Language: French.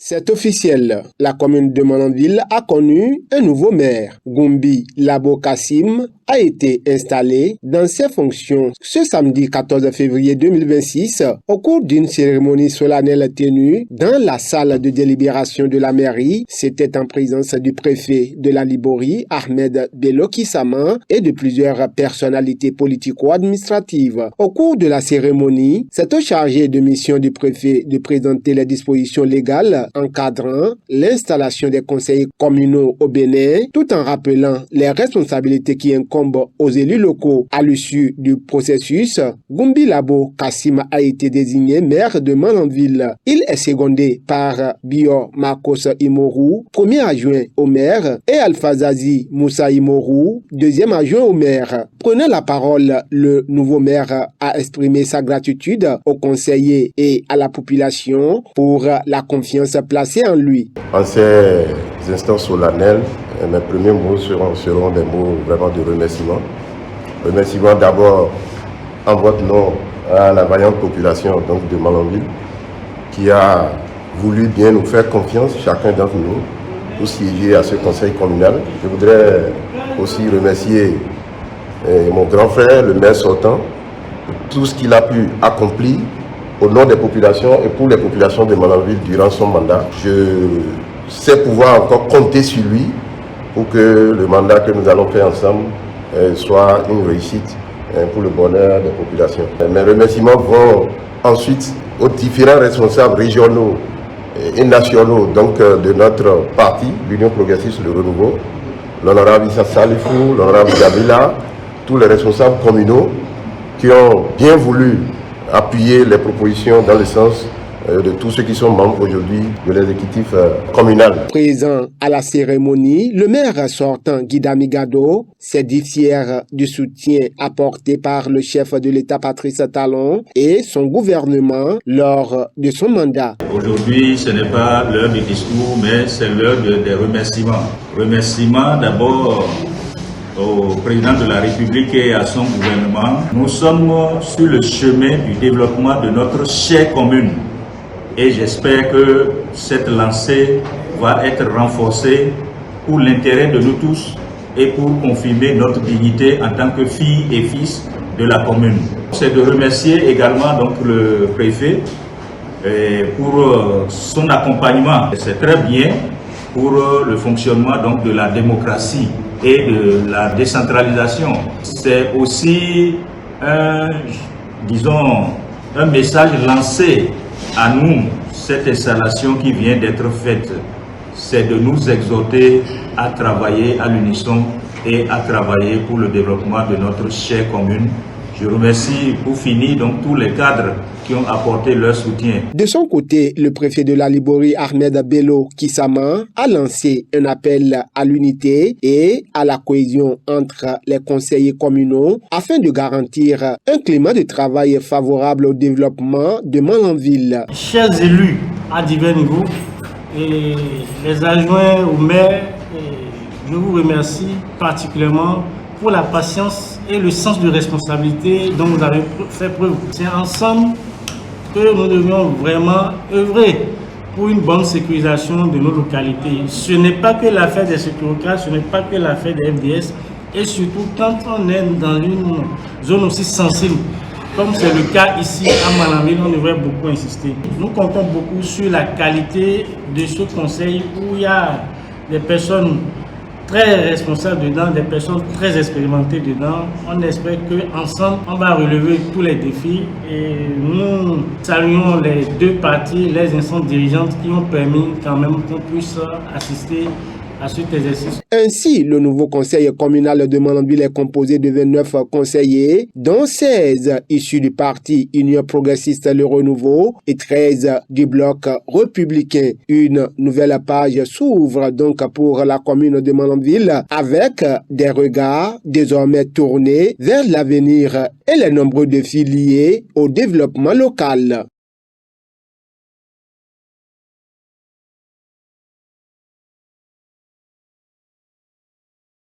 C'est officiel, la commune de Malanville a connu un nouveau maire. Goumbi Labo Kassim a été installé dans ses fonctions ce samedi 14 février 2026 au cours d'une cérémonie solennelle tenue dans la salle de délibération de la mairie. C'était en présence du préfet de la Liborie, Ahmed Bello Kissama, et de plusieurs personnalités politico-administratives. Au cours de la cérémonie, c'est au chargé de mission du préfet de présenter les dispositions légales encadrant l'installation des conseillers communaux au Bénin, tout en rappelant les responsabilités qui incombent aux élus locaux. À l'issue du processus, Goumbi Labo Kassim a été désigné maire de Malanville. Il est secondé par Bio Marcos Imoru, premier adjoint au maire, et Alphazazi Moussa Imoru, deuxième adjoint au maire. Prenant la parole, le nouveau maire a exprimé sa gratitude aux conseillers et à la population pour la confiance placée en lui. En ces instants solennels, mes premiers mots seront des mots vraiment de remerciement. Remerciement d'abord en votre nom à la vaillante population donc de Malanville qui a voulu bien nous faire confiance, chacun d'entre nous, pour siéger à ce conseil communal. Je voudrais aussi remercier mon grand frère, le maire sortant, tout ce qu'il a pu accomplir au nom des populations et pour les populations de Malanville durant son mandat. Je sais pouvoir encore compter sur lui pour que le mandat que nous allons faire ensemble soit une réussite pour le bonheur des populations. Mes remerciements vont ensuite aux différents responsables régionaux et nationaux donc, de notre parti, l'Union progressiste Le Renouveau, l'honorable Issa Salifou, l'honorable Gabila, tous les responsables communaux qui ont bien voulu appuyer les propositions dans le sens de tous ceux qui sont membres aujourd'hui de l'exécutif communal. Présent à la cérémonie, le maire sortant Guidami Gado s'est dit fier du soutien apporté par le chef de l'État Patrice Talon et son gouvernement lors de son mandat. Aujourd'hui, ce n'est pas l'heure du discours, mais c'est l'heure des remerciements. Remerciements d'abord au président de la République et à son gouvernement. Nous sommes sur le chemin du développement de notre chère commune et j'espère que cette lancée va être renforcée pour l'intérêt de nous tous et pour confirmer notre dignité en tant que filles et fils de la commune. C'est de remercier également donc le préfet pour son accompagnement. C'est très bien pour le fonctionnement donc de la démocratie et de la décentralisation. C'est aussi un message lancé à nous, cette installation qui vient d'être faite. C'est de nous exhorter à travailler à l'unisson et à travailler pour le développement de notre chère commune. Je remercie pour finir donc tous les cadres qui ont apporté leur soutien. De son côté, le préfet de la Liborie, Ahmed Bello Kissama, a lancé un appel à l'unité et à la cohésion entre les conseillers communaux afin de garantir un climat de travail favorable au développement de Malanville. Chers élus à divers niveaux et les adjoints au maire, je vous remercie particulièrement pour la patience et le sens de responsabilité dont vous avez fait preuve. C'est ensemble que nous devions vraiment œuvrer pour une bonne sécurisation de nos localités. Ce n'est pas que l'affaire des sécurités, ce n'est pas que l'affaire des FDS, et surtout quand on est dans une zone aussi sensible, comme c'est le cas ici à Malanville, on devrait beaucoup insister. Nous comptons beaucoup sur la qualité de ce conseil où il y a des personnes très responsables dedans, des personnes très expérimentées dedans. On espère qu'ensemble, on va relever tous les défis et nous saluons les deux parties, les instances dirigeantes qui ont permis quand même qu'on puisse assister à cet exercice. Ainsi, le nouveau conseil communal de Malanville est composé de 29 conseillers, dont 16 issus du parti Union progressiste Le Renouveau et 13 du bloc républicain. Une nouvelle page s'ouvre donc pour la commune de Malanville avec des regards désormais tournés vers l'avenir et les nombreux défis liés au développement local.